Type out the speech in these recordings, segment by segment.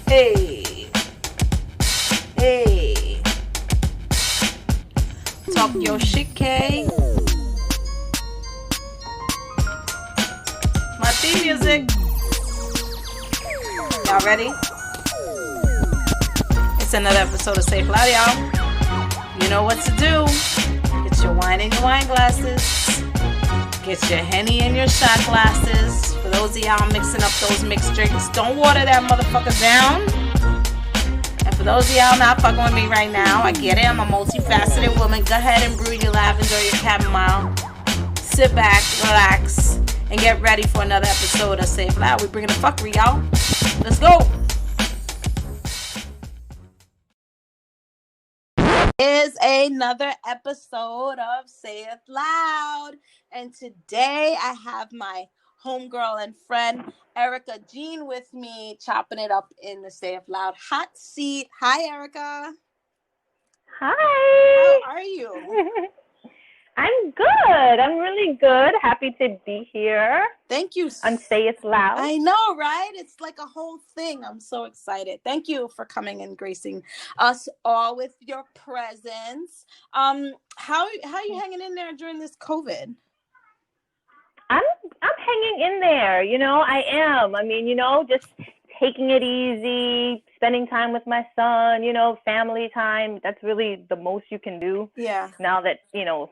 Hey, hey. Talk your shit, K. My theme music. Y'all ready? It's another episode of Safe Loud, y'all. You know what to do. Get your wine in your wine glasses. Get your Henny in your shot glasses. For those of y'all mixing up those mixed drinks, don't water that motherfucker down. And for those of y'all not fucking with me right now, I get it. I'm a multifaceted woman. Go ahead and brew your lavender or your chamomile. Sit back, relax, and get ready for another episode of Safe Loud. We're bringing the fuckery, y'all. Let's go. Is another episode of Say It Loud, and today I have my homegirl and friend Erica Jean with me, chopping it up in the Say It Loud hot seat. Hi, Erica. Hi. How are you? I'm good. I'm really good. Happy to be here. Thank you. On Say It Loud. I know, right? It's like a whole thing. I'm so excited. Thank you for coming and gracing us all with your presence. How are you hanging in there during this COVID? I'm hanging in there. You know, I am. I mean, you know, just taking it easy, spending time with my son, you know, family time. That's really the most you can do. Yeah. Now that, you know,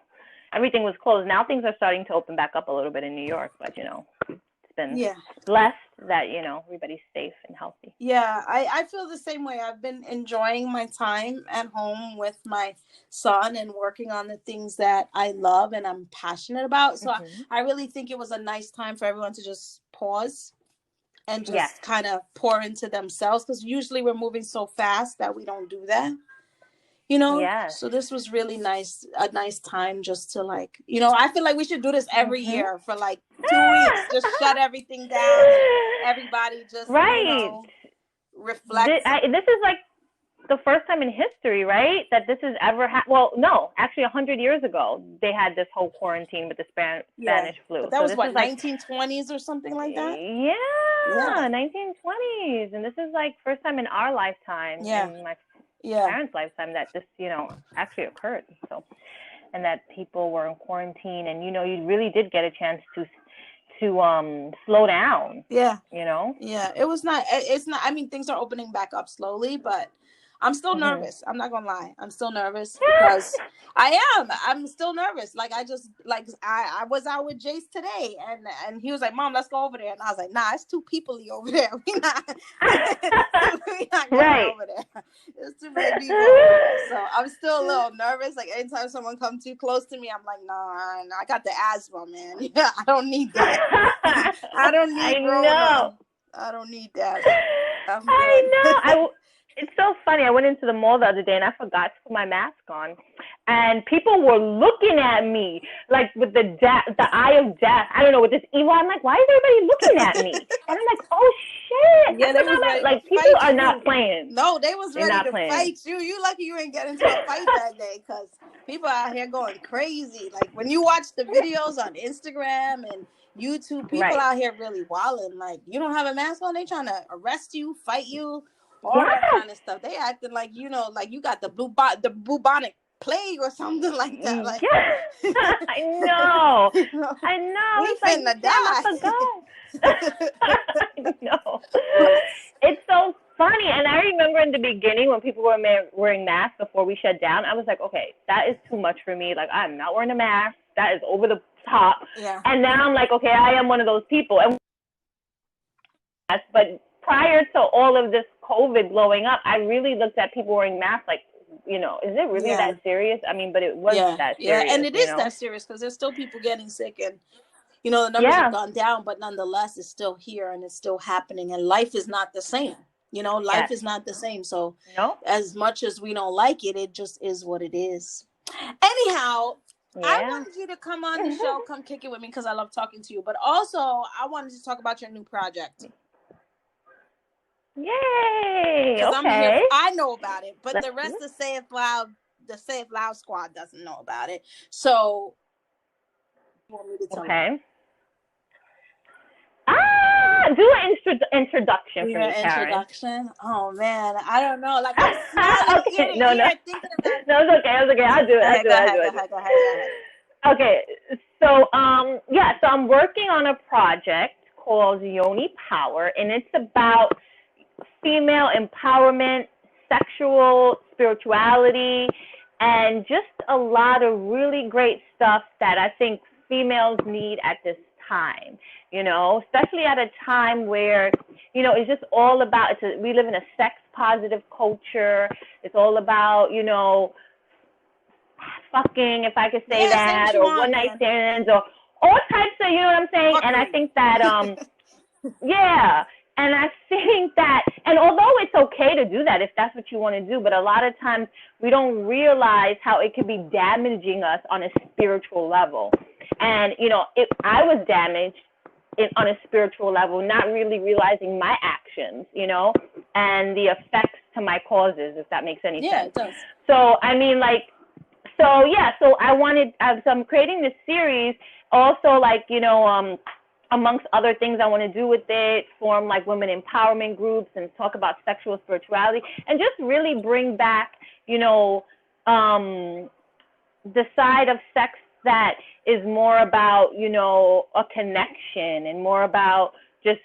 everything was closed. Now things are starting to open back up a little bit in New York, but, you know, it's been blessed that, you know, everybody's safe and healthy. Yeah, I feel the same way. I've been enjoying my time at home with my son and working on the things that I love and I'm passionate about. So I really think it was a nice time for everyone to just pause and just kind of pour into themselves, because usually we're moving so fast that we don't do that. You know, so this was really nice, a nice time just to, like, you know, I feel like we should do this every year for like 2 weeks, just shut everything down and everybody just, you know, reflect. This is like the first time in history, right, that this has ever happened. Well, no, actually 100 years ago, they had this whole quarantine with the Spanish flu. But that was what, 1920s or something like that? Yeah, 1920s. And this is like first time in our lifetime, in my parents' lifetime, that this, you know, actually occurred. So, and that people were in quarantine, and, you know, you really did get a chance to slow down. Yeah. You know? Yeah. It's not, I mean, things are opening back up slowly, but I'm still nervous. I'm not gonna lie. I'm still nervous because I'm still nervous. Like, I was out with Jace today, and he was like, "Mom, let's go over there." And I was like, "Nah, it's too people-y over there. We're not going over there. There's too many people over there." So I'm still a little nervous. Like, anytime someone comes too close to me, I'm like, nah, I got the asthma, man. Yeah, I don't need that. I don't need Rona. I don't need that. I'm good. I know. It's so funny. I went into the mall the other day and I forgot to put my mask on, and people were looking at me like with the eye of death. I don't know, with this evil. I'm like, why is everybody looking at me? And I'm like, oh shit! Yeah, they was ready like people are not playing. No, they was ready to fight you. You lucky you ain't get into a fight that day, because people out here going crazy. Like, when you watch the videos on Instagram and YouTube, people out here really wilding. Like, you don't have a mask on, they trying to arrest you, fight you. All that kind of stuff. They acting like, you know, like you got the bubonic plague or something like that. Like, I know. I know. We finna die. I know. It's so funny. And I remember in the beginning when people were wearing masks before we shut down, I was like, okay, that is too much for me. Like, I'm not wearing a mask. That is over the top. Yeah. And now I'm like, okay, I am one of those people. But prior to all of this COVID blowing up, I really looked at people wearing masks like, you know, is it really that serious? I mean, but it was that serious. Yeah, and it is that serious, because there's still people getting sick, and, you know, the numbers have gone down, but nonetheless, it's still here and it's still happening, and life is not the same. You know, life is not the same. So as much as we don't like it, it just is what it is. Anyhow, I wanted you to come on the show, come kick it with me, because I love talking to you. But also, I wanted to talk about your new project. Yay! Okay. I'm here, I know about it, but the rest of Say It Loud, the Say It Loud squad doesn't know about it. So, you want me to tell you? do an introduction for me, Karyn. Introduction? Oh man, I don't know. Like I'm smiling ear to ear thinking about it. No, it's okay. I'll do it. Go ahead. Okay, so so I'm working on a project called Yoni Power, and it's about female empowerment, sexual spirituality, and just a lot of really great stuff that I think females need at this time, you know, especially at a time where, you know, it's just all about, we live in a sex positive culture. It's all about, you know, fucking, if I could say that, or one night stands, or all types of, you know what I'm saying? Fuckery. And I think that, yeah. And I think that, and although it's okay to do that if that's what you want to do, but a lot of times we don't realize how it could be damaging us on a spiritual level. And, you know, I was damaged on a spiritual level, not really realizing my actions, you know, and the effects to my causes, if that makes any sense. Yeah, it does. So, I mean, like, so I'm creating this series also, like, you know, amongst other things I want to do with it, form like women empowerment groups and talk about sexual spirituality and just really bring back, you know, the side of sex that is more about, you know, a connection and more about just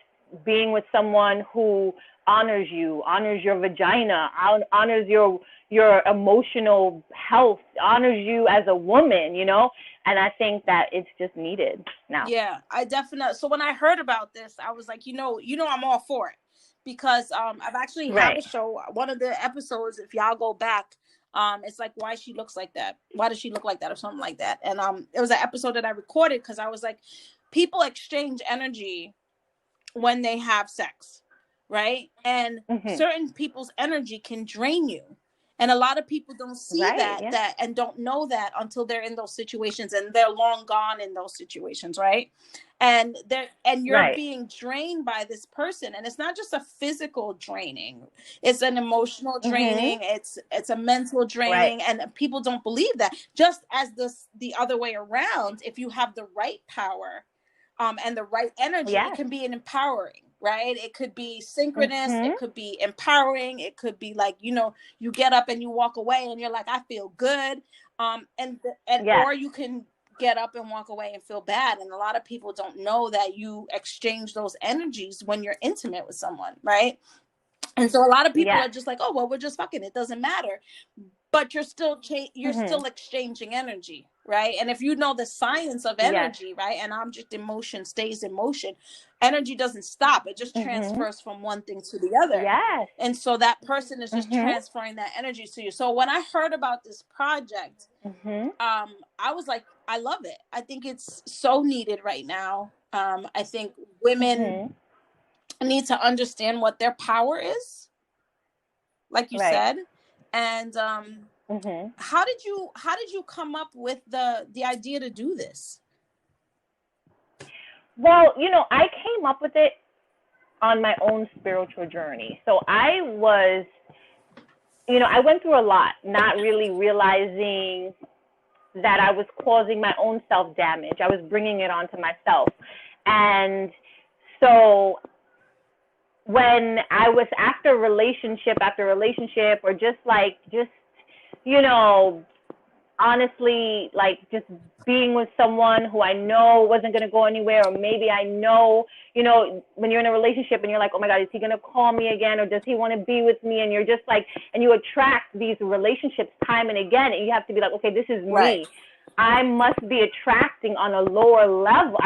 being with someone who honors you, honors your vagina, honors your emotional health, honors you as a woman, you know? And I think that it's just needed now. Yeah, I definitely. So when I heard about this, I was like, you know, I'm all for it because I've actually had a show. One of the episodes, if y'all go back, it's like why she looks like that. Why does she look like that or something like that? And it was an episode that I recorded because I was like, people exchange energy when they have sex, right? And certain people's energy can drain you. And a lot of people don't see that and don't know that until they're in those situations and they're long gone in those situations, right? And you're being drained by this person, and it's not just a physical draining; it's an emotional draining. It's a mental draining, and people don't believe that. Just as the other way around, if you have the right power, and the right energy, it can be an empowering. Right? It could be synchronous. It could be empowering. It could be like, you know, you get up and you walk away and you're like, I feel good. Or you can get up and walk away and feel bad. And a lot of people don't know that you exchange those energies when you're intimate with someone. Right. And so a lot of people are just like, oh, well, we're just fucking. It doesn't matter. But you're still still exchanging energy, right? And if you know the science of energy, right, an object in motion stays in motion, energy doesn't stop. It just transfers from one thing to the other. Yes. And so that person is just transferring that energy to you. So when I heard about this project, I was like, I love it. I think it's so needed right now. I think women need to understand what their power is, like you said. And how did you come up with the idea to do this? Well, you know, I came up with it on my own spiritual journey. So I was, you know, I went through a lot, not really realizing that I was causing my own self-damage. I was bringing it onto myself. And so when I was after relationship, or just, you know, honestly, like just being with someone who I know wasn't going to go anywhere, or maybe I know, you know, when you're in a relationship and you're like, oh my God, is he going to call me again? Or does he want to be with me? And you're just like, and you attract these relationships time and again, and you have to be like, okay, this is me. I must be attracting on a lower level.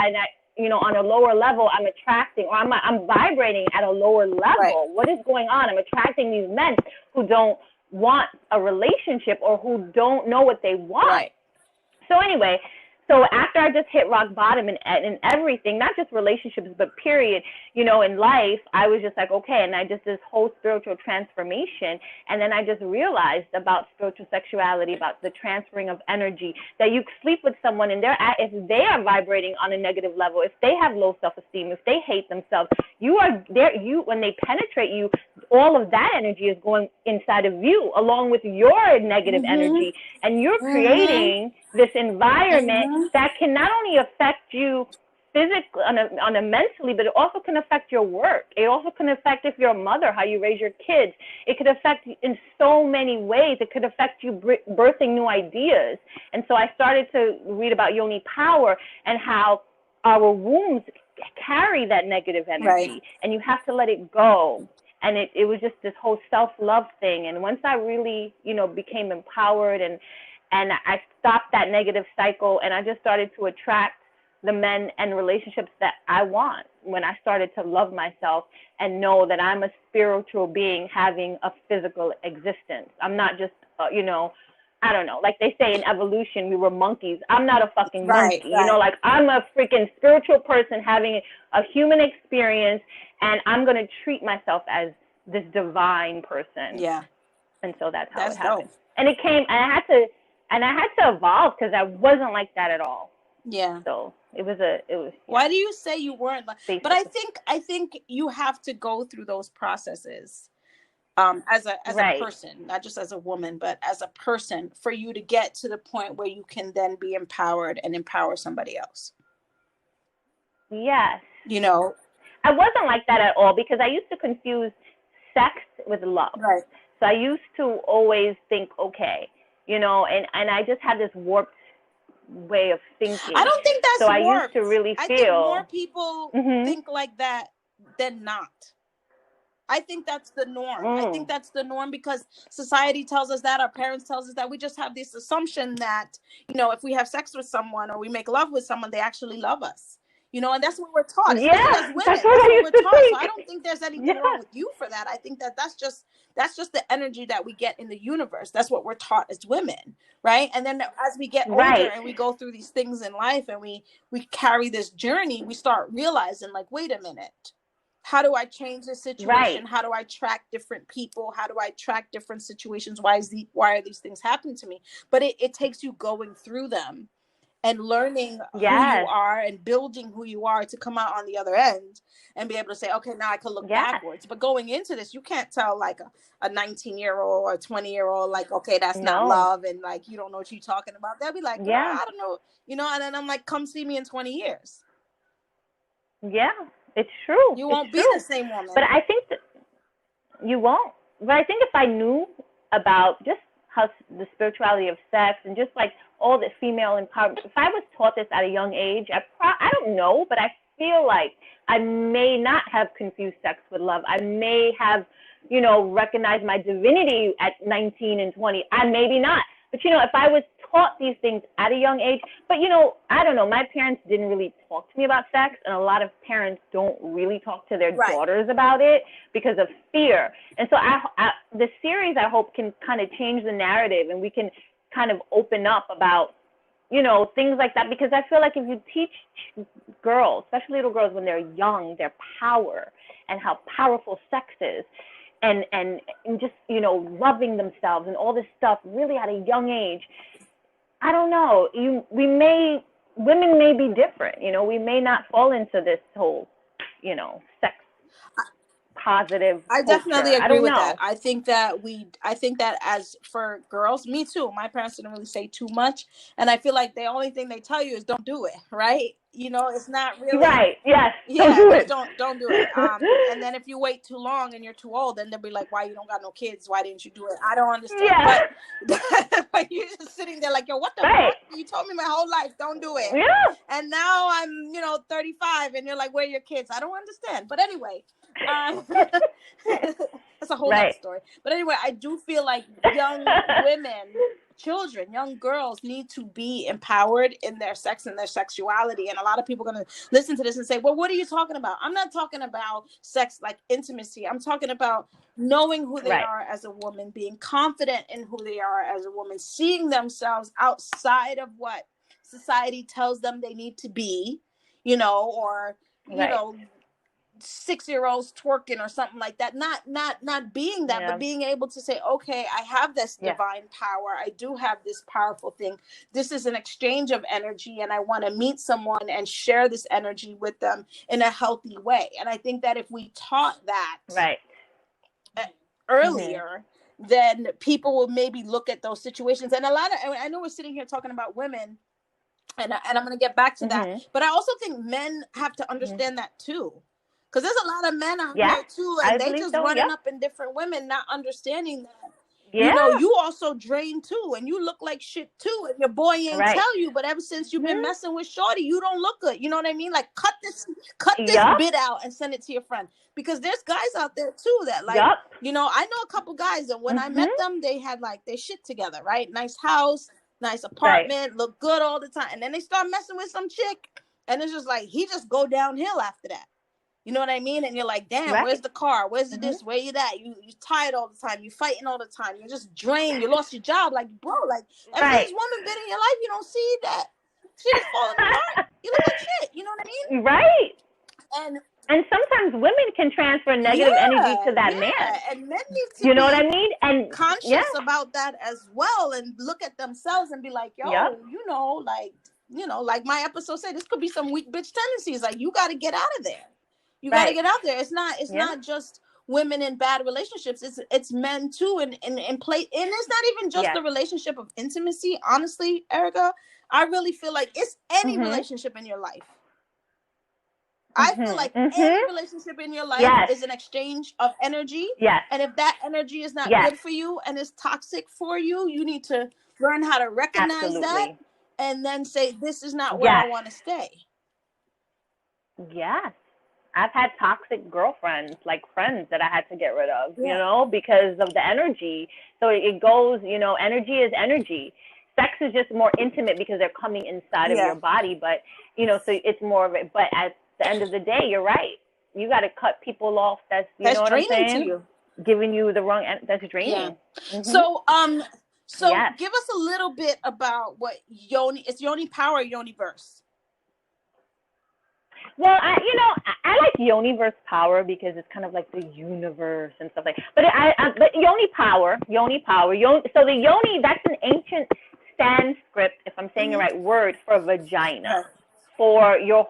You know, on a lower level, I'm attracting, or I'm vibrating at a lower level. What is going on? I'm attracting these men who don't want a relationship or who don't know what they want. So anyway, so after I just hit rock bottom in everything, not just relationships, but period, you know, in life, I was just like, okay, and I just this whole spiritual transformation. And then I just realized about spiritual sexuality, about the transferring of energy, that you sleep with someone and if they are vibrating on a negative level, if they have low self-esteem, if they hate themselves, when they penetrate you, all of that energy is going inside of you along with your negative energy, and you're creating this environment that can not only affect you physically, on a mentally, but it also can affect your work. It also can affect, if you're a mother, how you raise your kids. It could affect in so many ways. It could affect you birthing new ideas. And so I started to read about Yoni Power and how our wombs carry that negative energy, and you have to let it go. And it was just this whole self-love thing. And once I really, became empowered and I stopped that negative cycle, and I just started to attract the men and relationships that I want, when I started to love myself and know that I'm a spiritual being having a physical existence. I'm not just, I don't know, like they say in evolution, we were monkeys. I'm not a fucking monkey, like I'm a freaking spiritual person having a human experience, and I'm going to treat myself as this divine person. Yeah. And so that's how it happened. Dope. And it came, and I had to evolve, because I wasn't like that at all. Yeah. So it was. Why do you say you weren't like? But I think you have to go through those processes, as a person, not just as a woman, but as a person, for you to get to the point where you can then be empowered and empower somebody else. Yes. I wasn't like that at all, because I used to confuse sex with love. Right. So I used to always think, okay, and I just had this warped way of thinking. I don't think that's so warped. I used to really feel. I think more people think like that than not. I think that's the norm. I think that's the norm, because society tells us that, our parents tells us that. We just have this assumption that, if we have sex with someone or we make love with someone, they actually love us. And that's what we're taught. Yeah, as women, that's what we're taught. So I don't think there's anything wrong with you for that. I think that's just the energy that we get in the universe. That's what we're taught as women, right? And then as we get older and we go through these things in life, and we carry this journey, we start realizing, like, wait a minute, how do I change the situation? How do I track different people? How do I track different situations? Why are these things happening to me? But it takes you going through them and learning who you are and building who you are to come out on the other end and be able to say, okay, now I can look backwards. But going into this, you can't tell like a 19-year-old or a 20-year-old, like, okay, that's not love. And like, you don't know what you're talking about. They'll be like, I don't know, and then I'm like, come see me in 20 years. Yeah, it's true. You won't be the same woman. But I think that you won't. But I think if I knew about just how the spirituality of sex and just like all the female empowerment, if I was taught this at a young age, I don't know, but I feel like I may not have confused sex with love. I may have, recognized my divinity at 19 and 20. I maybe not. But, if I was taught these things at a young age, but, I don't know, my parents didn't really talk to me about sex, and a lot of parents don't really talk to their daughters about it because of fear. And so the series, I hope, can kind of change the narrative, and we can kind of open up about, things like that, because I feel like if you teach girls, especially little girls, when they're young, their power and how powerful sex is, and just, loving themselves and all this stuff really at a young age, I don't know, women may be different, we may not fall into this whole, sex positive I definitely agree with that. I think that as for girls, me too, my parents didn't really say too much, and I feel like the only thing they tell you is don't do it, right? It's not really yes, don't do it. And then if you wait too long and you're too old, then they'll be like, why you don't got no kids, why didn't you do it? I don't understand. But you're just sitting there like, yo, what the fuck? You told me my whole life don't do it, and now I'm 35 and you're like, where are your kids? I don't understand. But anyway, that's a whole other story. But anyway, I do feel like young women, children, young girls need to be empowered in their sex and their sexuality. And a lot of people are going to listen to this and say, well, what are you talking about? I'm not talking about sex like intimacy. I'm talking about knowing who they are as a woman, being confident in who they are as a woman, seeing themselves outside of what society tells them they need to be, or, 6-year-olds twerking or something like that. Not being that, but being able to say, okay, I have this divine power. I do have this powerful thing. This is an exchange of energy, and I want to meet someone and share this energy with them in a healthy way. And I think that if we taught that earlier, then people will maybe look at those situations. And I know we're sitting here talking about women, And I'm going to get back to that. But I also think men have to understand that too. Because there's a lot of men out there too, and they just running up in different women, not understanding that. You know, you also drain too, and you look like shit too, and your boy ain't tell you, but ever since you've been messing with shorty, you don't look good. You know what I mean? Like, cut this bit out and send it to your friend. Because there's guys out there too that, like, you know, I know a couple guys that when I met them, they had like their shit together, right? Nice house, nice apartment, look good all the time. And then they start messing with some chick, and it's just like, he just go downhill after that. You know what I mean? And you're like, damn, where's the car? Where's the this? Where you at? You tired all the time. You fighting all the time. You're just drained. You lost your job. Like, bro, like, ever since woman been in your life, you don't see that shit is falling apart. You look like shit. You know what I mean? Right. And sometimes women can transfer negative energy to that man. And men need to, you know what I mean? And conscious about that as well, and look at themselves and be like, yo, you know, like my episode said, this could be some weak bitch tendencies. Like, you got to get out of there. You got to get out there. It's not just women in bad relationships. It's men too. And play. And it's not even just the relationship of intimacy. Honestly, Erica, I really feel like it's any relationship in your life. I feel like any relationship in your life is an exchange of energy. And if that energy is not good for you and is toxic for you, you need to learn how to recognize that and then say, this is not where I want to stay. Yes. I've had toxic girlfriends, like friends that I had to get rid of, you know, because of the energy. So it goes, you know, energy is energy. Sex is just more intimate because they're coming inside of your body. But, you know, so it's more of it. But at the end of the day, you're right. You got to cut people off. That's know what I'm saying? To you. Giving you the wrong, that's draining. Yeah. So give us a little bit about what it's Yoni Power or Yoni Verse? Well, I like Yoniverse Power because it's kind of like the universe and stuff like that. But Yoni Power. So the Yoni, that's an ancient Sanskrit, if I'm saying the right word, for vagina, for your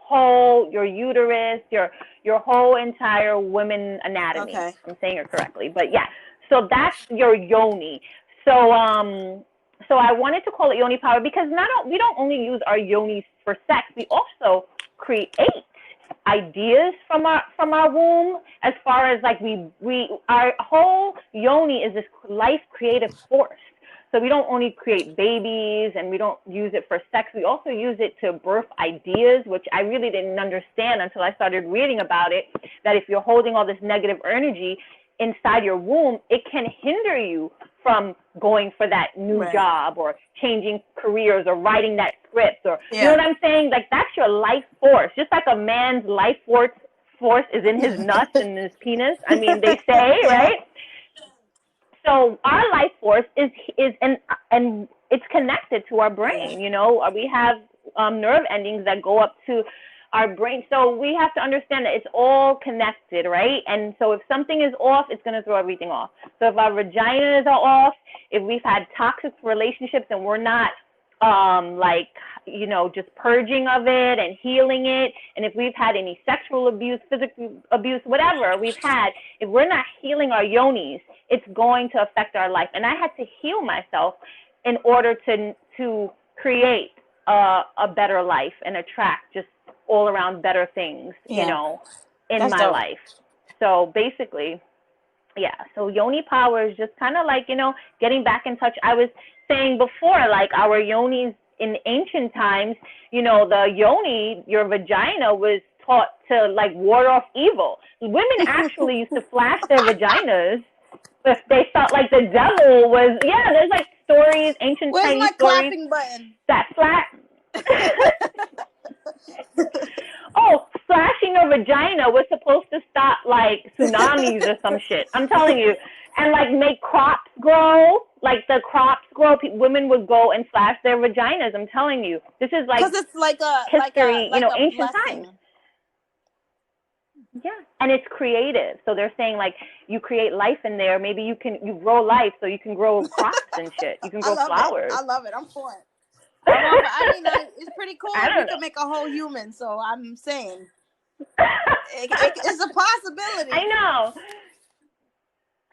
uterus, your whole entire woman anatomy. Okay. I'm saying it correctly, but yeah. So that's your Yoni. So I wanted to call it Yoni Power because we don't only use our yonis for sex. We also create ideas from our womb, as far as like our whole yoni is this life creative force. So we don't only create babies and we don't use it for sex. We also use it to birth ideas, which I really didn't understand until I started reading about it, that if you're holding all this negative energy inside your womb, it can hinder you from going for that new job or changing careers or writing that script or, you know what I'm saying? Like, that's your life force. Just like a man's life force is in his nuts and his penis. I mean, they say, right? So our life force is and it's connected to our brain, you know. We have nerve endings that go up to our brain. So we have to understand that it's all connected, right? And so if something is off, it's going to throw everything off. So if our vaginas are off, if we've had toxic relationships and we're not just purging of it and healing it, and if we've had any sexual abuse, physical abuse, whatever we've had, if we're not healing our yonis, it's going to affect our life. And I had to heal myself in order to create a better life and attract just all around better things, you know, in my life. So basically, so Yoni Power is just kind of like, you know, getting back in touch. I was saying before, like, our yonis in ancient times, you know, the yoni, your vagina, was taught to, like, ward off evil. Women actually used to flash their vaginas if they felt like the devil was, there's, like, stories, ancient Chinese stories. Where's my clapping button? That flat. Flashing your vagina was supposed to stop, like, tsunamis or some shit. I'm telling you. And, like, make crops grow. Like, the crops grow. Women would go and flash their vaginas. I'm telling you. This is, like, because it's like a history, like ancient times. Yeah. And it's creative. So they're saying, like, you create life in there. Maybe you grow life so you can grow crops and shit. You can grow flowers. I love it. I'm for it. I mean, it's pretty cool. You can make a whole human. So I'm saying it's a possibility. I know.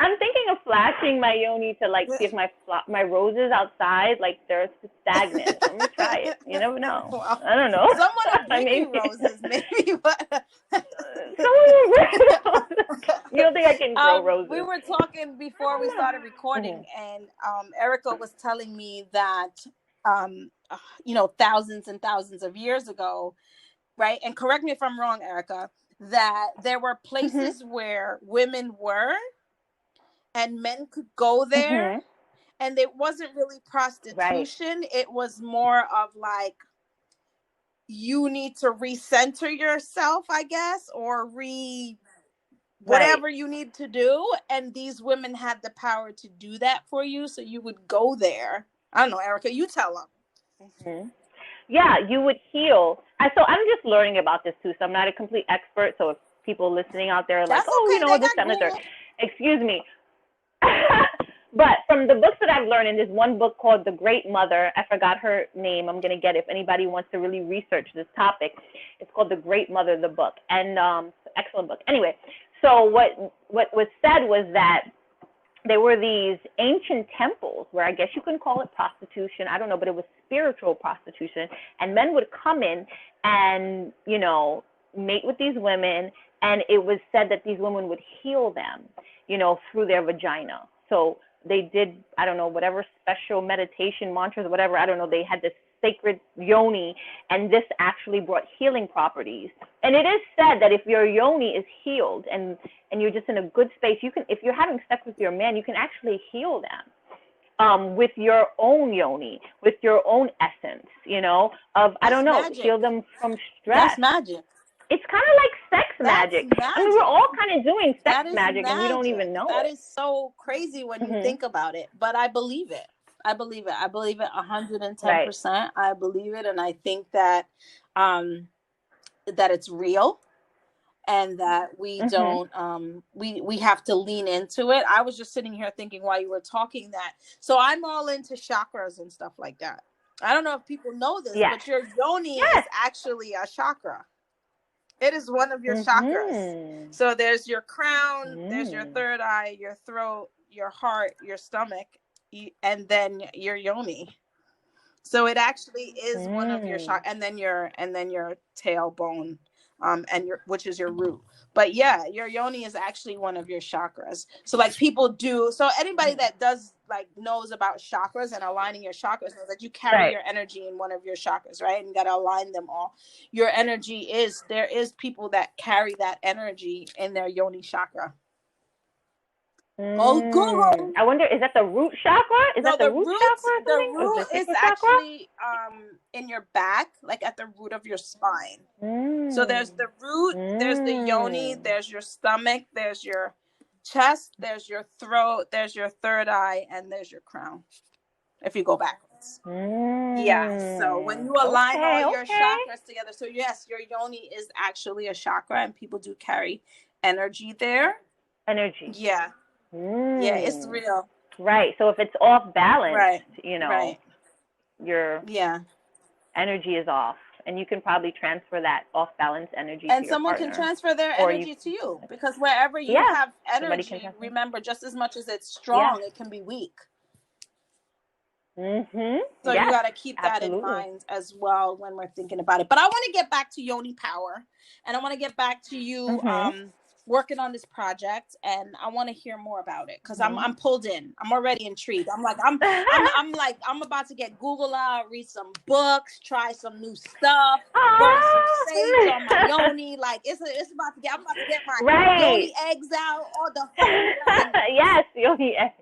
I'm thinking of flashing my yoni to like see if my roses outside like they're stagnant. So I'm gonna try it. You never know. Well, I don't know. Someone will bring you roses, maybe, but someone will bring roses. You don't think I can grow roses? We were talking before we started recording, and Erica was telling me that thousands and thousands of years ago, right? And correct me if I'm wrong, Erica, that there were places where women were and men could go there, and it wasn't really prostitution. Right. It was more of like, you need to recenter yourself, I guess, or whatever you need to do. And these women had the power to do that for you. So you would go there. I don't know, Erica, you tell them. Yeah, you would heal. So I'm just learning about this too. So I'm not a complete expert. So if people listening out there are like, this, that, and the third, excuse me. But from the books that I've learned, and there's one book called The Great Mother. I forgot her name. I'm going to get it if anybody wants to really research this topic. It's called The Great Mother, the book. And excellent book. Anyway, so what was said was that there were these ancient temples where I guess you can call it prostitution. I don't know, but it was spiritual prostitution. And men would come in and, mate with these women. And it was said that these women would heal them, through their vagina. So they did, I don't know, whatever special meditation mantras, whatever, I don't know, they had this sacred yoni, and this actually brought healing properties. And it is said that if your yoni is healed and you're just in a good space, you can, if you're having sex with your man, you can actually heal them with your own yoni, with your own essence, of, I don't know, heal them from stress. That's magic. It's kind of like sex magic. I mean, we're all kind of doing sex magic, and we don't even know it. That is so crazy when you think about it. But I believe it. I believe it 110%. Right. I believe it. And I think that that it's real, and that we don't, we have to lean into it. I was just sitting here thinking while you were talking that. So I'm all into chakras and stuff like that. I don't know if people know this, but your yoni is actually a chakra. It is one of your chakras. So there's your crown, there's your third eye, your throat, your heart, your stomach, and then your yoni. So it actually is one of your chakras, and then your tailbone, which is your root. But yeah, your yoni is actually one of your chakras. So like people do. So anybody that does knows about chakras and aligning your chakras knows that you carry your energy in one of your chakras, right? And you got to align them all. Your energy there is people that carry that energy in their yoni chakra. Oh, Google. I wonder, is that the root chakra? Is that the root chakra? The root is actually in your back, like at the root of your spine. So there's the root, there's the yoni, there's your stomach, there's your chest, there's your throat, there's your third eye, and there's your crown. If you go backwards. Yeah. So when you align all your chakras together, so yes, your yoni is actually a chakra, and people do carry energy there. Energy. Yeah. Yeah, it's real. Right. So if it's off balance, right. your energy is off, and you can probably transfer that off balance energy and to your someone partner. Can transfer their energy to you, because wherever you have energy, remember, just as much as it's strong, it can be weak. So you got to keep that in mind as well when we're thinking about it. But I want to get back to Yoni Power, and I want to get back to you working on this project, and I want to hear more about it, because I'm pulled in. I'm already intrigued. I'm like I'm about to get Google out, read some books, try some new stuff, burn some sage on my yoni. Like I'm about to get my yoni eggs out, all the yes, yoni eggs.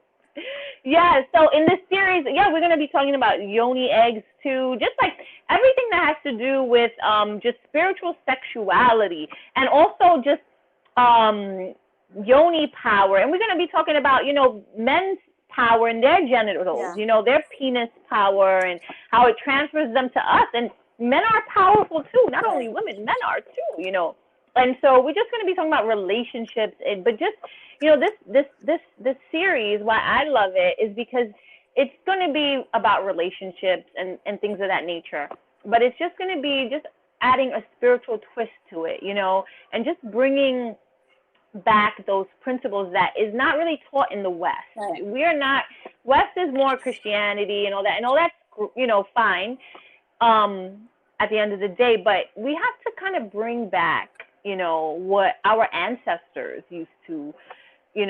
Yeah, so in this series, we're going to be talking about yoni eggs too, just like everything that has to do with just spiritual sexuality, and also just yoni power. And we're going to be talking about, men's power and their genitals, their penis power, and how it transfers them to us. And men are powerful too, not only women, men are too, And so we're just going to be talking about relationships, but just, this series, why I love it is because it's going to be about relationships and things of that nature. But it's just going to be just adding a spiritual twist to it, and just bringing back those principles that is not really taught in the West. Right. We're not, West is more Christianity and all that's, fine, at the end of the day, but we have to kind of bring back, what our ancestors used to, used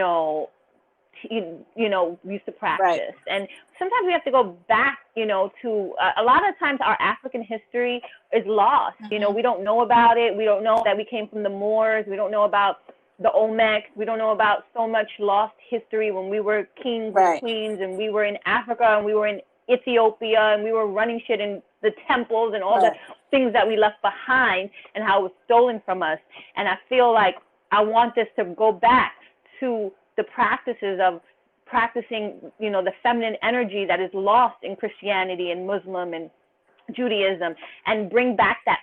to practice. Right. And sometimes we have to go back, to a lot of times our African history is lost. Mm-hmm. We don't know about it. We don't know that we came from the Moors. We don't know about the Olmecs. We don't know about so much lost history when we were kings right. and queens, and we were in Africa and we were in Ethiopia and we were running shit in the temples and all right. the things that we left behind and how it was stolen from us. And I feel like I want this to go back to the practices of practicing, the feminine energy that is lost in Christianity and Muslim and Judaism, and bring back that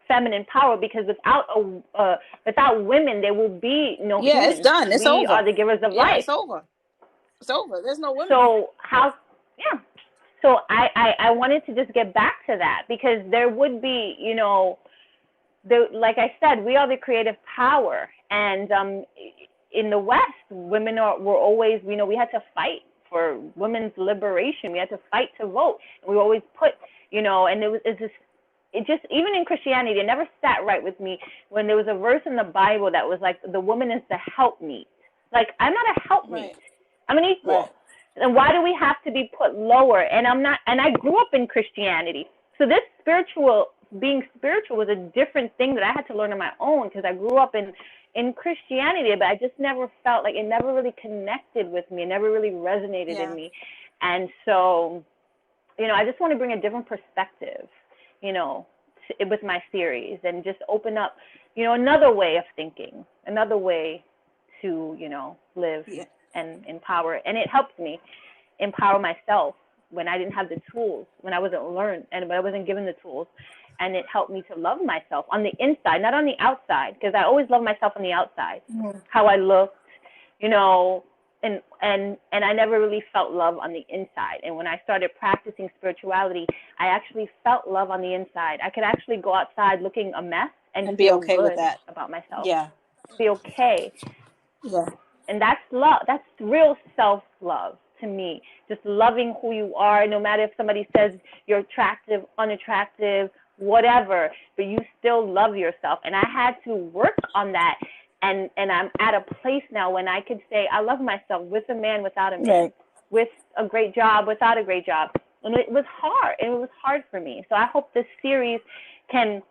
feminine power, because without women there will be no humans. It's done. It's over. We are the givers of life. It's over. It's over. There's no women. So So I wanted to just get back to that, because there would be, like I said, we are the creative power. And in the West, women were always, we had to fight for women's liberation. We had to fight to vote. And we always put, and it just, even in Christianity, it never sat right with me when there was a verse in the Bible that was like, the woman is the helpmeet. Like, I'm not a helpmeet. Right. I'm an equal. Right. And why do we have to be put lower? And I grew up in Christianity. So this being spiritual was a different thing that I had to learn on my own, because I grew up in Christianity, but I just never felt like, it never really connected with me. It never really resonated in me. And so, I just want to bring a different perspective, with my series, and just open up, another way of thinking, another way to, live and empower. And it helped me empower myself when I didn't have the tools, when I wasn't learned, and when I wasn't given the tools. And it helped me to love myself on the inside, not on the outside, because I always loved myself on the outside, how I looked, and I never really felt love on the inside. And when I started practicing spirituality, I actually felt love on the inside. I could actually go outside looking a mess and be okay with that about myself. Yeah. Be okay. Yeah. And that's love. That's real self-love to me. Just loving who you are, no matter if somebody says you're attractive, unattractive, whatever, but you still love yourself. And I had to work on that. And I'm at a place now when I could say I love myself, with a man, without a man, right. with a great job, without a great job. And it was hard. It was hard for me. So I hope this series can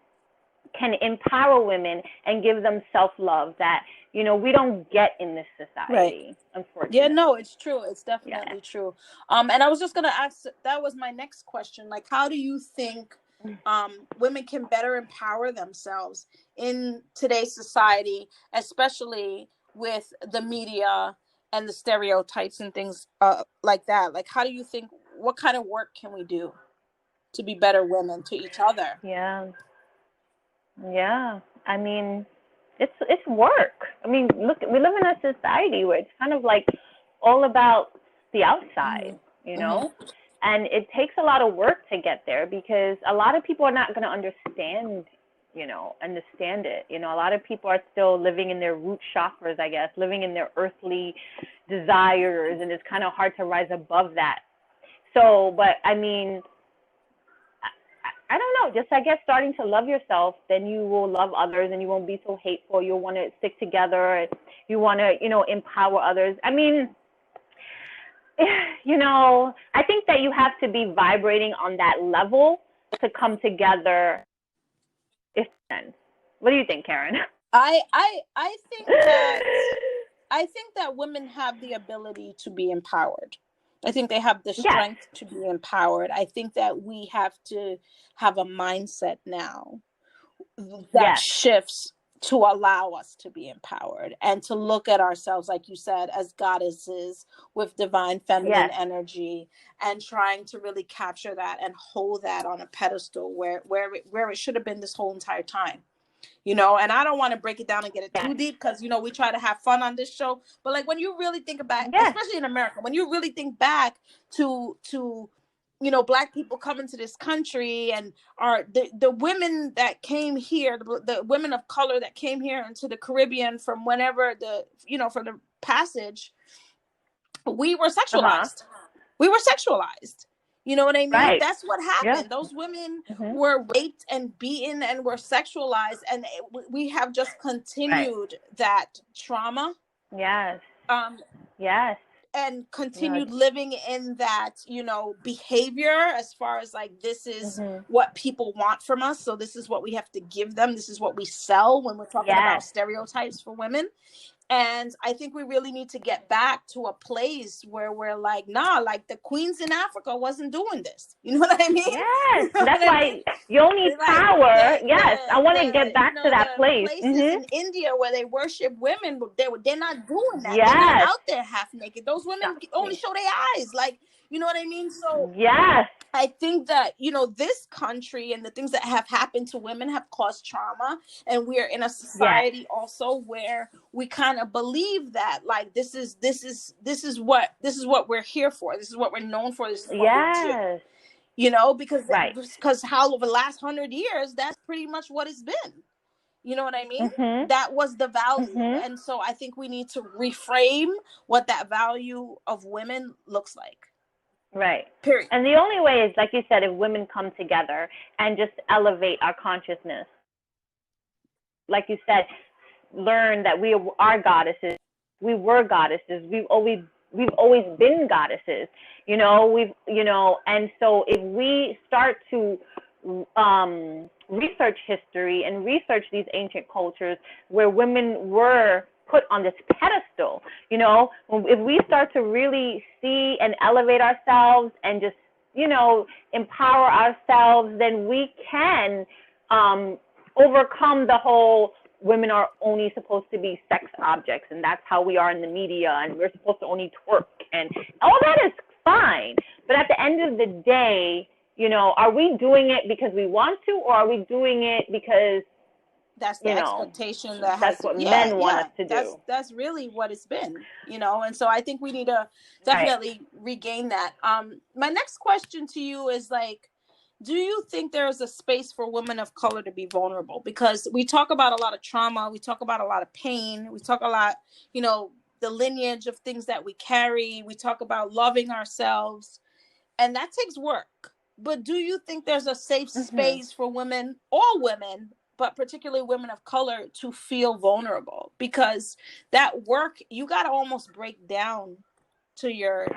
empower women and give them self-love that, we don't get in this society, unfortunately. Yeah, no, it's true. It's definitely true. And I was just going to ask, that was my next question. Like, how do you think women can better empower themselves in today's society, especially with the media and the stereotypes and things like that? Like, how do you think, what kind of work can we do to be better women to each other? Yeah. I mean, it's work. I mean, look, we live in a society where it's kind of like all about the outside, and it takes a lot of work to get there, because a lot of people are not going to understand it. A lot of people are still living in their root chakras, I guess, living in their earthly desires, and it's kind of hard to rise above that. So, but I mean, I don't know, just I guess starting to love yourself, then you will love others and you won't be so hateful. You'll want to stick together, and you want to, empower others. I mean, I think that you have to be vibrating on that level to come together. What do you think, Karyn? I think that women have the ability to be empowered. I think they have the strength to be empowered. I think that we have to have a mindset now that shifts to allow us to be empowered and to look at ourselves, like you said, as goddesses with divine feminine energy, and trying to really capture that and hold that on a pedestal where it should have been this whole entire time. And I don't want to break it down and get it too deep, because, we try to have fun on this show. But like, when you really think back, especially in America, when you really think back to you know, Black people come into this country and are the women that came here, the women of color that came here into the Caribbean from whenever from the passage, we were sexualized. We were sexualized. You know what I mean? Right. That's what happened. Yeah. Those women were raped and beaten and were sexualized, and we have just continued that trauma. Yes. Yes. And continued living in that, you know, behavior as far as like, this is what people want from us. So this is what we have to give them. This is what we sell when we're talking about stereotypes for women. And I think we really need to get back to a place where we're like, nah, like the queens in Africa wasn't doing this. You know what I mean? Yes, you know that's why Yoni Power. Yes, I want to get back to that place. Places in India where they worship women, they're not doing that. Yes. They're not out there half naked. Those women only show their eyes. Like, you know what I mean? So yes. I think that, you know, this country and the things that have happened to women have caused trauma. And we are in a society also where we kind of believe that, like, this is what we're here for. This is what we're known for. This is what we do. You know, because how over the last 100 years, that's pretty much what it's been. You know what I mean? That was the value. And so I think we need to reframe what that value of women looks like. Right. Period. And the only way is, like you said, if women come together and just elevate our consciousness. Like you said, learn that we are goddesses. We were goddesses. We've always been goddesses. You know, and so if we start to research history and research these ancient cultures where women were put on this pedestal, you know, if we start to really see and elevate ourselves and just, you know, empower ourselves, then we can overcome the whole women are only supposed to be sex objects, and that's how we are in the media, and we're supposed to only twerk, and all that is fine. But at the end of the day, you know, are we doing it because we want to, or are we doing it because that's the expectation that that's what men want us to do? That's really what it's been, you know. And so I think we need to definitely regain that. My next question to you is, like, do you think there is a space for women of color to be vulnerable? Because we talk about a lot of trauma, we talk about a lot of pain, we talk a lot, you know, the lineage of things that we carry, we talk about loving ourselves, and that takes work. But do you think there's a safe space for women, all women, but particularly women of color, to feel vulnerable? Because that work, you got to almost break down to your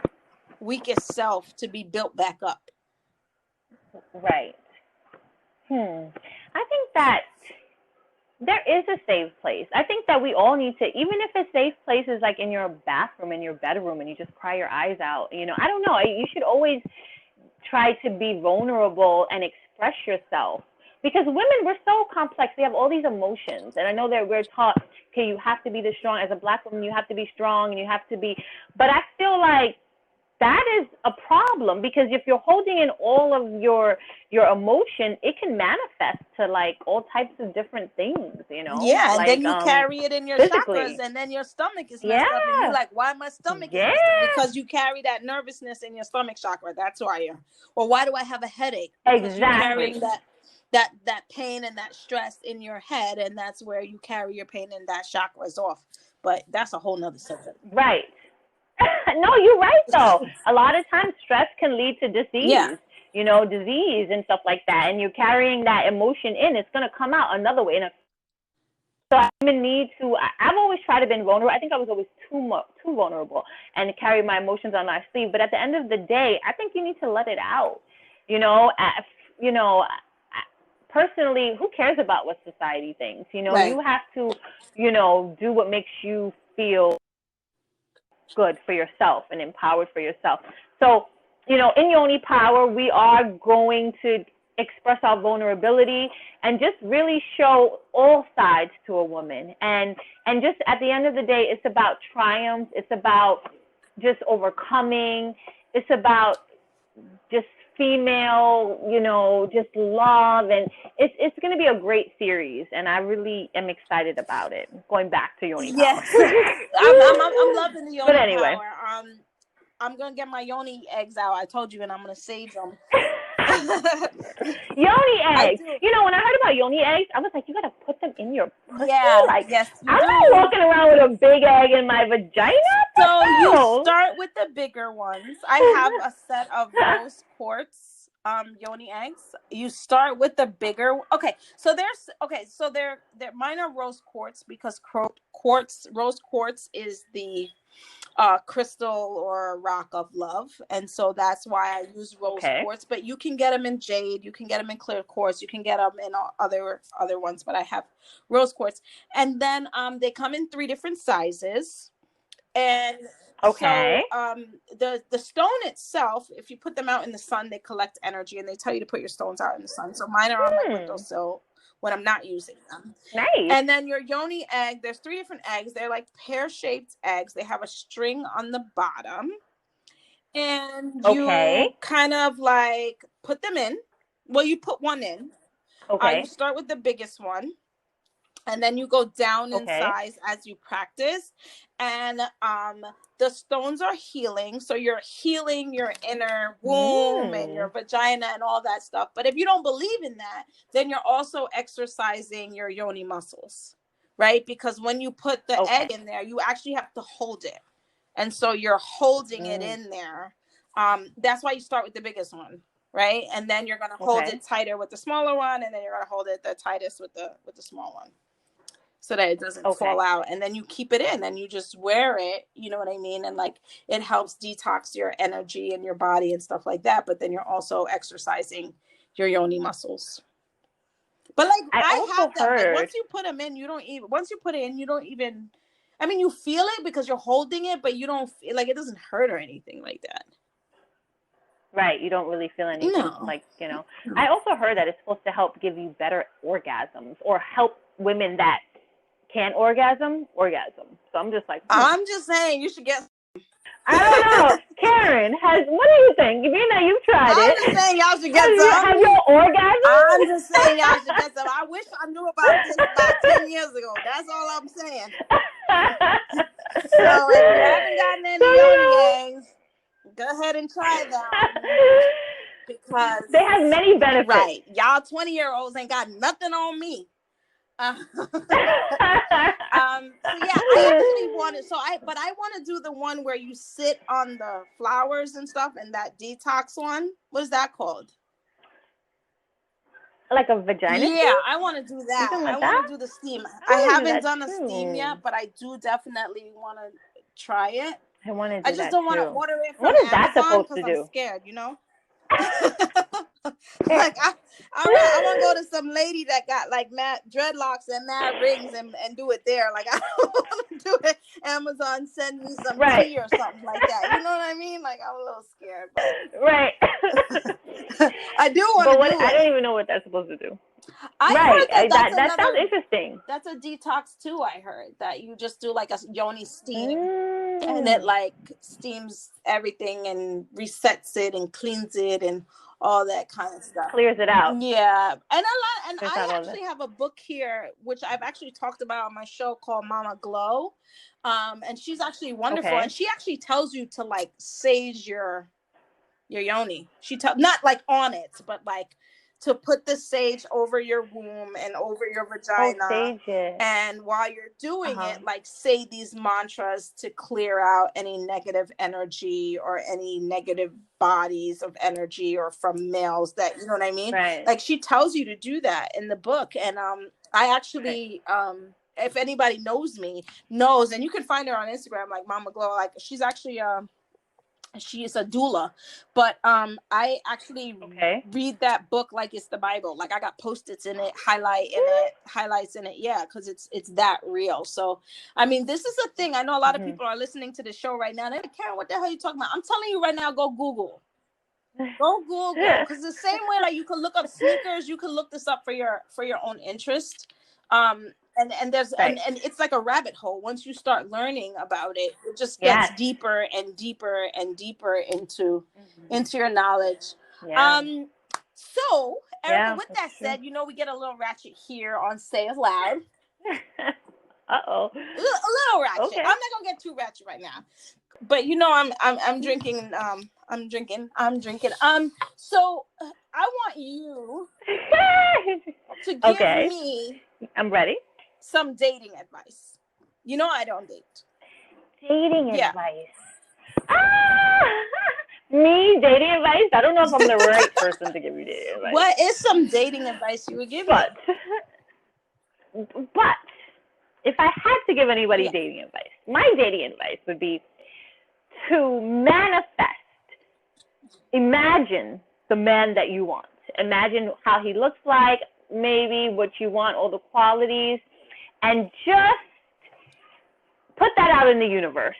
weakest self to be built back up. Right. I think that there is a safe place. I think that we all need to, even if a safe place is like in your bathroom, in your bedroom, and you just cry your eyes out, you know, I don't know. You should always try to be vulnerable and express yourself. Because women, we're so complex. We have all these emotions. And I know that we're taught, okay, you have to be this strong. As a Black woman, you have to be strong and you have to be. But I feel like that is a problem, because if you're holding in all of your emotion, it can manifest to like all types of different things, you know? Yeah, and like, then you carry it in your chakras, and then your stomach is messed up. And you're like, why my stomach is messed up? Because you carry that nervousness in your stomach chakra. That's why you're. Or why do I have a headache? Because you're carrying that pain and that stress in your head, and that's where you carry your pain and that chakra is off. But that's a whole nother subject. Right. No, you're right, though. A lot of times stress can lead to disease, you know, disease and stuff like that. And you're carrying that emotion in. It's going to come out another way. So women need to, I've always tried to be vulnerable. I think I was always too vulnerable and carry my emotions on my sleeve. But at the end of the day, I think you need to let it out. You know, personally, who cares about what society thinks? You know, you have to, you know, do what makes you feel good for yourself and empowered for yourself. So, you know, in Yoni Power, we are going to express our vulnerability and just really show all sides to a woman. And just at the end of the day, it's about triumph. It's about just overcoming. It's about just female, you know, just love. And it's going to be a great series. And I really am excited about it. Going back to Yoni Power. Yes. I'm loving the Yoni Power. I'm gonna get my yoni eggs out. I told you, and I'm gonna sage them. Yoni eggs. You know, when I heard about yoni eggs, I was like, you gotta put them in your pussy? Yeah, like, yes, I'm not walking around with a big egg in my vagina. So you start with the bigger ones. I have a set of rose quartz yoni eggs. You start with the bigger. So they're mine are rose quartz because rose quartz is the crystal or rock of love, and so that's why I use rose quartz. But you can get them in jade, you can get them in clear quartz, you can get them in other ones, but I have rose quartz. And then they come in 3 different sizes. And so the stone itself, if you put them out in the sun, they collect energy, and they tell you to put your stones out in the sun. So mine are on my windowsill when I'm not using them. Nice. And then your yoni egg, there's 3 different eggs. They're like pear-shaped eggs. They have a string on the bottom. And you kind of like put them in. Well, you put one in. You start with the biggest one. And then you go down in size as you practice. And the stones are healing. So you're healing your inner womb and your vagina and all that stuff. But if you don't believe in that, then you're also exercising your yoni muscles, right? Because when you put the egg in there, you actually have to hold it. And so you're holding it in there. That's why you start with the biggest one, right? And then you're going to hold it tighter with the smaller one. And then you're going to hold it the tightest with the small one, so that it doesn't fall out. And then you keep it in and you just wear it, you know what I mean? And like, it helps detox your energy and your body and stuff like that. But then you're also exercising your yoni muscles. But like, I have them. Like, once you put them in, you don't even, I mean, you feel it because you're holding it, but you don't feel like, it doesn't hurt or anything like that. Right. You don't really feel anything. No. Like, you know, I also heard that it's supposed to help give you better orgasms, or help women that can't orgasm. So I'm just like, I'm just saying you should get. I don't know. Karyn, what do you think? If you know you've tried it. I'm just saying y'all should get some. Have your orgasm? I'm just saying y'all should get some. I wish I knew about this about 10 years ago. That's all I'm saying. So if you haven't gotten any yoni eggs, go ahead and try them. Because they have many benefits. Right. Y'all 20-year-olds ain't got nothing on me. So yeah, I actually wanted, but I want to do the one where you sit on the flowers and stuff, and that detox one. What is that called? Like a vagina steam? Yeah, I want to do that. I want to do the steam. I haven't done a steam yet, but I do definitely want to try it. I want to do I just don't want to order it from Amazon. What is that supposed to do? I'm scared, you know? Like I want to go to some lady that got like mad dreadlocks and mad rings and do it there. Like, I don't want to do it. Amazon, send me some tea or something like that. You know what I mean? Like, I'm a little scared. But... Right. I do want to do it. I don't even know what that's supposed to do. That sounds interesting. That's a detox too. I heard that you just do like a yoni steam, and it like steams everything and resets it and cleans it and all that kind of stuff. Clears it out. Yeah, and I actually have a book here which I've actually talked about on my show called Mama Glow, and she's actually wonderful, and she actually tells you to like sage your yoni. She not like on it, but like to put the sage over your womb and over your vagina. And while you're doing it, like say these mantras to clear out any negative energy or any negative bodies of energy or from males that, you know what I mean? Right. Like she tells you to do that in the book. And I actually if anybody knows, and you can find her on Instagram like Mama Glow, like she's actually she is a doula, but I actually read that book like it's the Bible. Like I got post-its in it, highlights in it, yeah, because it's that real. So I mean, this is a thing. I know a lot of people are listening to the show right now. They're like, Karyn, what the hell are you talking about? I'm telling you right now, go Google, because the same way like you can look up sneakers, you can look this up for your own interest. And there's and it's like a rabbit hole. Once you start learning about it, it just gets deeper and deeper and deeper into your knowledge. So Erica, with that said, you know, we get a little ratchet here on Say It Loud. Uh-oh. A little ratchet. Okay. I'm not gonna get too ratchet right now. But I'm drinking. I'm drinking. So I want you to give me. I'm ready. Some dating advice. I don't date. Dating advice. Me dating advice? I don't know if I'm the right person to give you dating advice. What is some dating advice you would give me? But if I had to give anybody dating advice, my dating advice would be to manifest. Imagine the man that you want. Imagine how he looks like, maybe what you want, all the qualities, and just put that out in the universe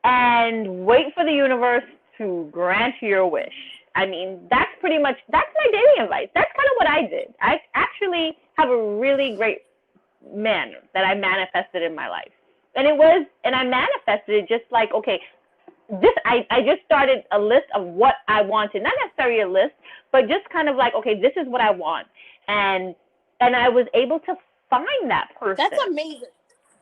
and wait for the universe to grant your wish. I mean, that's my dating advice. That's kind of what I did. I actually have a really great man that I manifested in my life. And I manifested it just like, okay, I just started a list of what I wanted. Not necessarily a list, but just kind of like, okay, this is what I want. And I was able to find that person. That's amazing.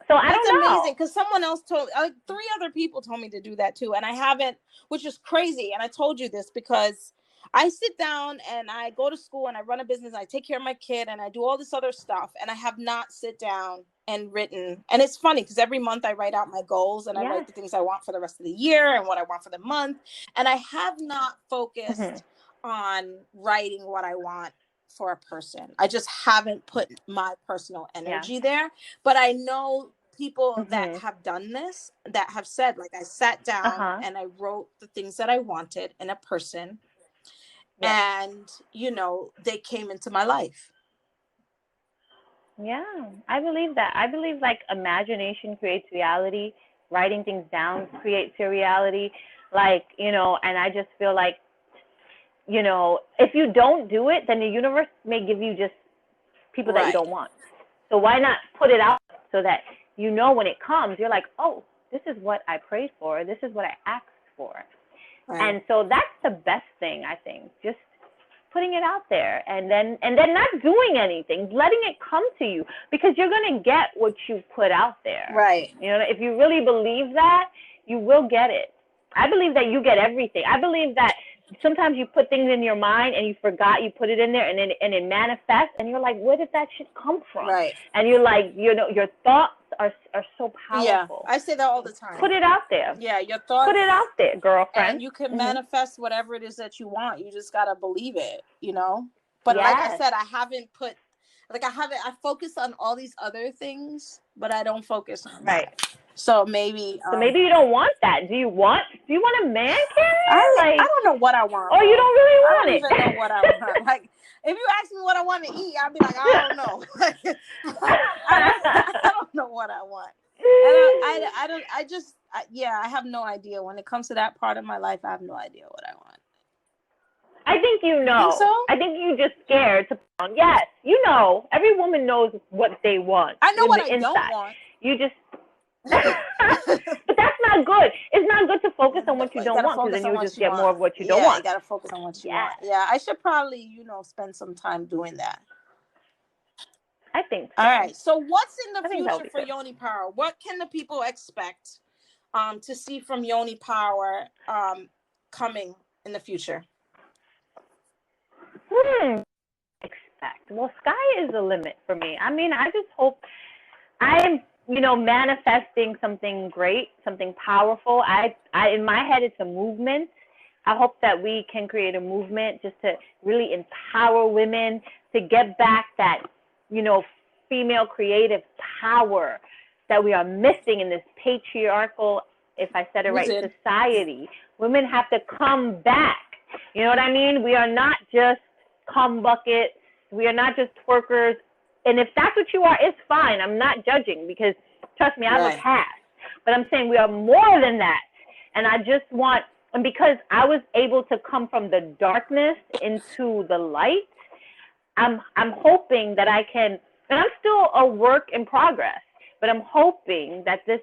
So I don't know. That's amazing, because someone else told, 3 other people told me to do that too, and I haven't, which is crazy. And I told you this because I sit down and I go to school and I run a business and I take care of my kid and I do all this other stuff, and I have not sit down and written. And it's funny because every month I write out my goals and I write the things I want for the rest of the year and what I want for the month, and I have not focused on writing what I want for a person. I just haven't put my personal energy there. But I know people that have done this, that have said, like, I sat down and I wrote the things that I wanted in a person, and they came into my life. Yeah, I believe that. I believe like imagination creates reality. Writing things down creates your reality. Like, and I just feel like, if you don't do it, then the universe may give you just people that you don't want. So why not put it out so that when it comes, you're like, oh, this is what I prayed for. This is what I asked for. Right. And so that's the best thing, I think, just putting it out there and then not doing anything, letting it come to you, because you're going to get what you put out there. Right. If you really believe that, you will get it. I believe that you get everything. I believe that sometimes you put things in your mind and you forgot you put it in there, and it manifests, and you're like, where did that shit come from? Right. And you're like, your thoughts are so powerful. Yeah, I say that all the time. Put it out there. Yeah, your thoughts. Put it out there, girlfriend. And you can manifest whatever it is that you want. You just gotta believe it, But like I said, I focus on all these other things, but I don't focus on that. So maybe you don't want that. Do you want a man, Karyn? I don't know what I want. Oh, you don't really want it. I don't even know what I want. Like, if you ask me what I want to eat, I'd be like, I don't know. I don't know what I want. And I have no idea. When it comes to that part of my life, I have no idea what I want. I think you know. Think so? I think you're just scared to. Yes, every woman knows what they want. I know what I don't want. You just. But that's not good. It's not good to focus on what you don't want, because then you just get more of what you don't want. You gotta focus on what you want. Yeah, I should probably, spend some time doing that. I think so. All right. So what's in the future for Yoni Power? What can the people expect to see from Yoni Power coming in the future? Expect. Well, sky is the limit for me. I mean, I just hope I'm manifesting something great, something powerful. I in my head, it's a movement. I hope that we can create a movement just to really empower women to get back that, female creative power that we are missing in this patriarchal, if I said it right, society. Women have to come back. You know what I mean? We are not just cum buckets. We are not just twerkers. And if that's what you are, it's fine. I'm not judging, because trust me, I'm a past. But I'm saying we are more than that. And I just want, and because I was able to come from the darkness into the light, I'm hoping that I can, and I'm still a work in progress, but I'm hoping that this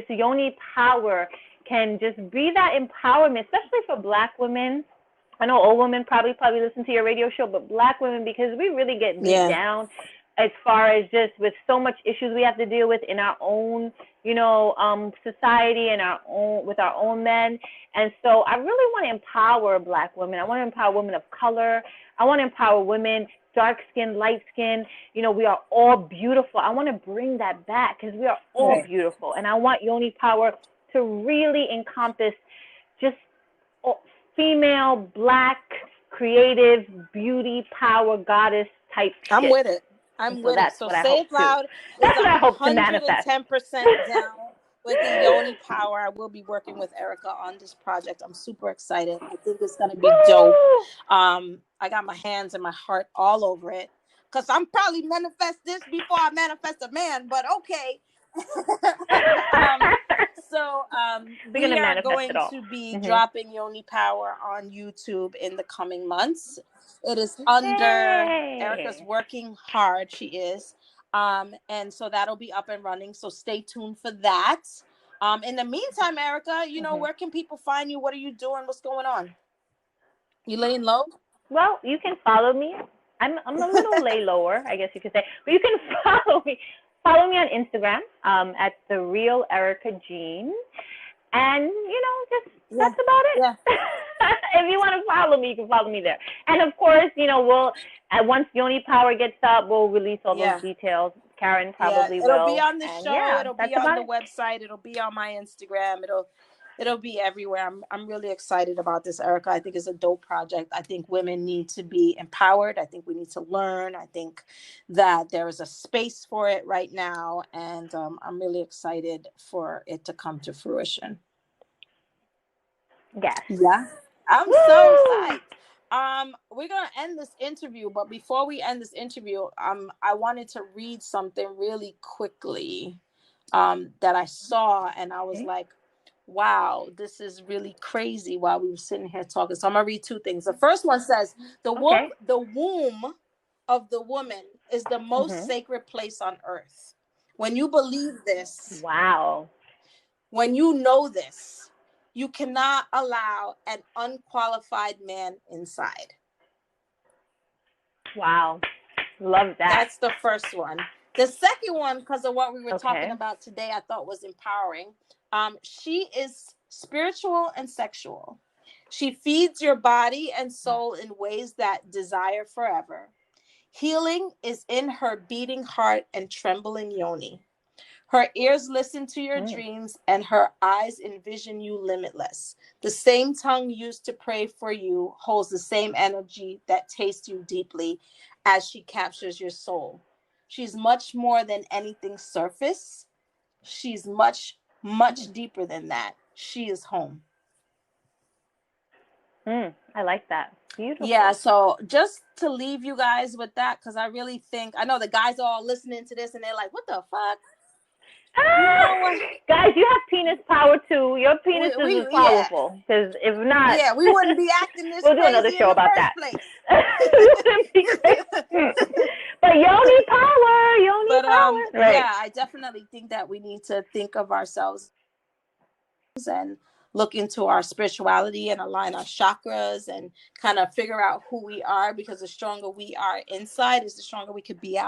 Yoni Power can just be that empowerment, especially for Black women. I know old women probably listen to your radio show, but Black women, because we really get beat down. as far as just with so much issues we have to deal with in our own, society and with our own men. And so I really want to empower Black women. I want to empower women of color. I want to empower women, dark skin, light skin. We are all beautiful. I want to bring that back because we are all beautiful. And I want Yoni Power to really encompass just female, Black, creative, beauty, power, goddess type shit. I'm with it. I'm with it. So Say It Loud is 110% down with the Yoni Power. I will be working with Erica on this project. I'm super excited. I think it's going to be dope. I got my hands and my heart all over it because I'm probably manifest this before I manifest a man, but okay. We are going to be dropping Yoni Power on YouTube in the coming months. It is under Erica's working hard. She is. And so that'll be up and running. So stay tuned for that. In the meantime, Erica, where can people find you? What are you doing? What's going on? You laying low? Well, you can follow me. I'm a little lay lower, I guess you could say. But you can follow me. Follow me on Instagram at The Real Erica Jean. And, that's about it. Yeah. If you want to follow me, you can follow me there. And, of course, once Yoni Power gets up, we'll release all those details. Karyn probably will. It'll be on the show. It'll be on the website. It'll be on my Instagram. It'll be everywhere. I'm really excited about this, Erica. I think it's a dope project. I think women need to be empowered. I think we need to learn. I think that there is a space for it right now. And I'm really excited for it to come to fruition. Yes. Yeah. I'm so psyched. We're going to end this interview. But before we end this interview, I wanted to read something really quickly that I saw. And I was like, wow, this is really crazy while we were sitting here talking. So I'm going to read two things. The first one says, the womb of the woman is the most sacred place on earth. When you believe this, when you know this, you cannot allow an unqualified man inside. Wow. Love that. That's the first one. The second one, because of what we were talking about today, I thought was empowering. She is spiritual and sexual. She feeds your body and soul in ways that desire forever. Healing is in her beating heart and trembling yoni. Her ears listen to your dreams and her eyes envision you limitless. The same tongue used to pray for you holds the same energy that tastes you deeply as she captures your soul. She's much more than anything surface. She's much, much deeper than that. She is home. I like that. Beautiful. Yeah, so just to leave you guys with that, because I really think, I know the guys are all listening to this and they're like, what the fuck? Guys, you have penis power too. Your penis is powerful. Because if not, we wouldn't be acting this. We'll do another show about that. But Yoni Power. Right. Yeah, I definitely think that we need to think of ourselves and look into our spirituality and align our chakras and kind of figure out who we are, because the stronger we are inside is the stronger we could be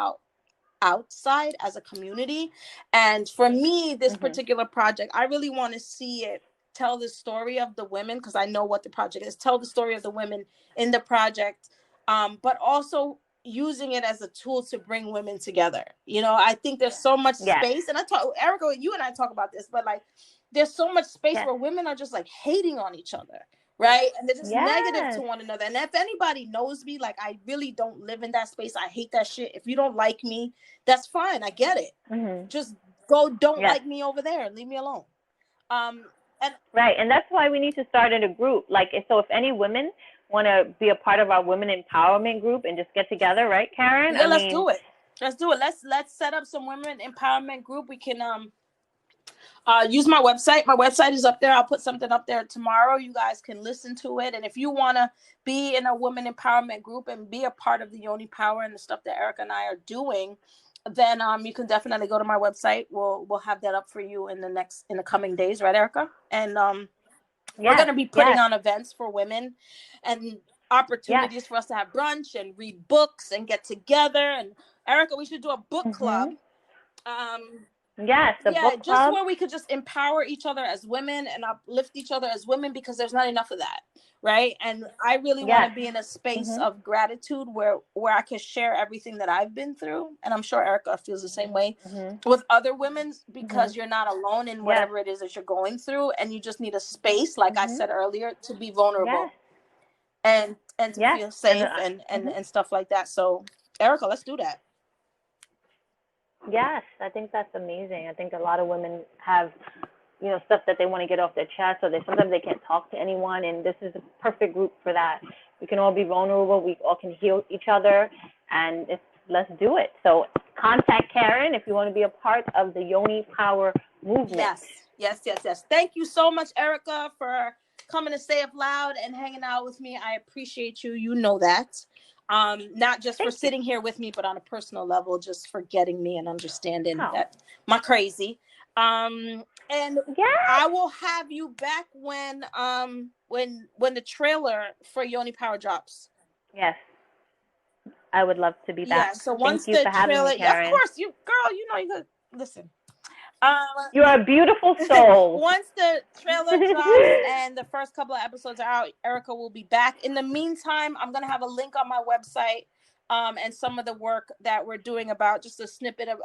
outside as a community. And for me, this particular project, I really want to see it tell the story of the women, because I know what the project is, tell the story of the women in the project, but also using it as a tool to bring women together. I think there's so much space, and Erica, you and I talk about this, but like there's so much space where women are just like hating on each other, right? And they're just negative to one another. And if anybody knows me, like I really don't live in that space. I hate that shit. If you don't like me, that's fine. I get it. Just go, don't like me over there and leave me alone. And that's why we need to start in a group. Like, so if any women want to be a part of our women empowerment group and just get together, right, Karyn? Yeah, let's do it. Let's set up some women empowerment group. We can use my website. My website is up there. I'll put something up there tomorrow. You guys can listen to it. And if you want to be in a women empowerment group and be a part of the Yoni Power and the stuff that Erica and I are doing, then you can definitely go to my website. We'll have that up for you in the coming days, right, Erica? And we're going to be putting on events for women and opportunities for us to have brunch and read books and get together. And Erica, we should do a book club. Yes, the book club. Just where we could just empower each other as women and uplift each other as women, because there's not enough of that, right? And I really want to be in a space of gratitude where I can share everything that I've been through, and I'm sure Erica feels the same way with other women, because you're not alone in whatever it is that you're going through, and you just need a space, like I said earlier, to be vulnerable and to feel safe and stuff like that. So, Erica, let's do that. Yes, I think that's amazing. I think a lot of women have, stuff that they want to get off their chest, or sometimes they can't talk to anyone, and this is a perfect group for that. We can all be vulnerable. We all can heal each other, and let's do it. So contact Karyn if you want to be a part of the Yoni Power movement. Yes. Thank you so much, Erica, for coming to Say It Loud and hanging out with me. I appreciate you. You know that. Not just for sitting here with me, but on a personal level, just for getting me and understanding that my crazy. And I will have you back when the trailer for Yoni Power drops. Yes, I would love to be back. Yeah, so once the trailer, of course, you could listen. You are a beautiful soul. Once the trailer drops and the first couple of episodes are out, Erica will be back. In the meantime, I'm going to have a link on my website and some of the work that we're doing about just a snippet of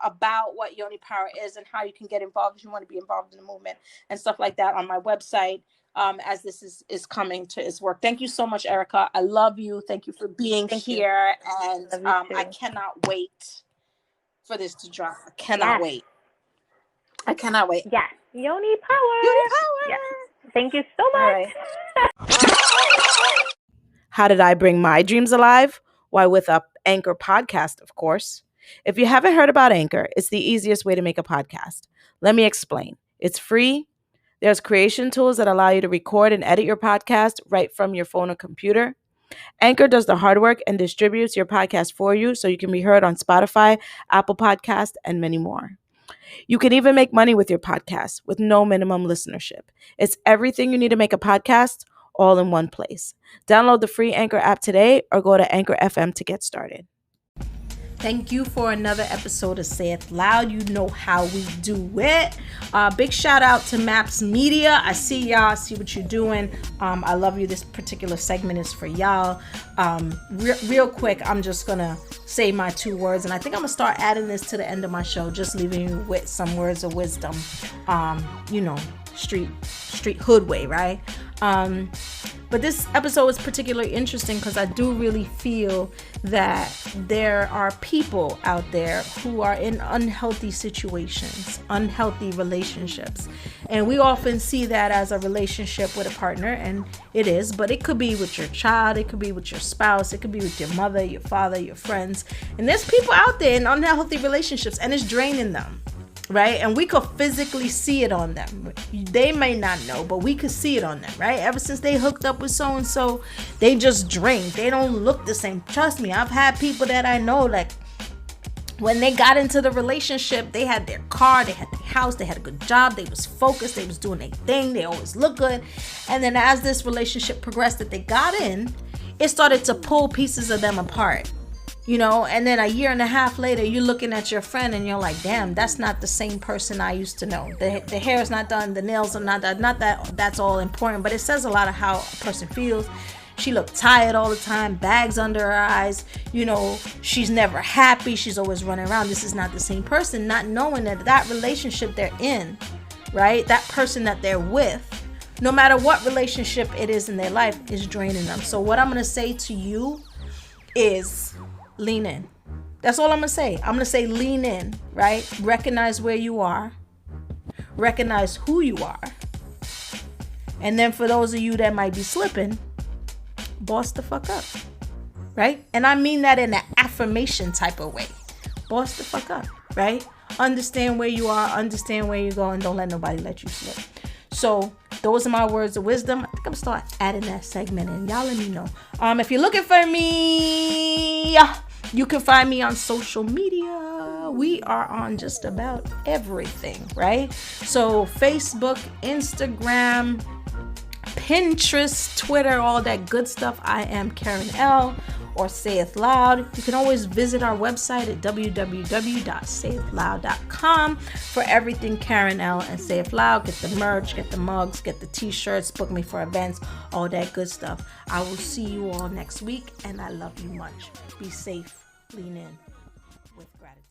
about what Yoni Power is and how you can get involved if you want to be involved in the movement and stuff like that on my website as this is coming to its work. Thank you so much, Erica. I love you. Thank you for being here. And I cannot wait for this to drop. I cannot wait. Yes. Yoni Power. Yes. Thank you so much. How did I bring my dreams alive? Why, with a Anchor podcast, of course. If you haven't heard about Anchor, it's the easiest way to make a podcast. Let me explain. It's free. There's creation tools that allow you to record and edit your podcast right from your phone or computer. Anchor does the hard work and distributes your podcast for you so you can be heard on Spotify, Apple Podcasts, and many more. You can even make money with your podcast with no minimum listenership. It's everything you need to make a podcast all in one place. Download the free Anchor app today or go to Anchor FM to get started. Thank you for another episode of Say It Loud. You know how we do it. Big shout out to Maps Media. I see y'all. I see what you're doing. I love you. This particular segment is for y'all. Real quick, I'm just going to say my 2 words. And I think I'm going to start adding this to the end of my show. Just leaving you with some words of wisdom. Street hood way, right? But this episode is particularly interesting because I do really feel that there are people out there who are in unhealthy situations, unhealthy relationships. And we often see that as a relationship with a partner, and it is, but it could be with your child, it could be with your spouse, it could be with your mother, your father, your friends. And there's people out there in unhealthy relationships, and it's draining them. Right? And we could physically see it on them. They may not know, but we could see it on them, right? Ever since they hooked up with so-and-so, they just drained. They don't look the same. Trust me, I've had people that I know, like, when they got into the relationship, they had their car, they had their house, they had a good job, they was focused, they was doing their thing, they always look good. And then as this relationship progressed that they got in, it started to pull pieces of them apart. And then a year and a half later, you're looking at your friend and you're like, damn, that's not the same person I used to know. The hair is not done, the nails are not done. Not that that's all important, but it says a lot of how a person feels. She looked tired all the time, bags under her eyes. She's never happy. She's always running around. This is not the same person, not knowing that relationship they're in, right? That person that they're with, no matter what relationship it is in their life, is draining them. So what I'm going to say to you is lean in. That's all I'm going to say. I'm going to say lean in, right? Recognize where you are. Recognize who you are. And then for those of you that might be slipping, boss the fuck up, right? And I mean that in an affirmation type of way. Boss the fuck up, right? Understand where you are, understand where you're going, don't let nobody let you slip. So those are my words of wisdom. I think I'm going to start adding that segment in. Y'all let me know. If you're looking for me, you can find me on social media. We are on just about everything, right? So Facebook, Instagram, Pinterest, Twitter, all that good stuff. I am Karyn Elle. or Say It Loud. You can always visit our website at www.sayitloud.com for everything Karyn Elle and Say It Loud. Get the merch, get the mugs, get the t-shirts, book me for events, all that good stuff. I will see you all next week, and I love you much. Be safe. Lean in with gratitude.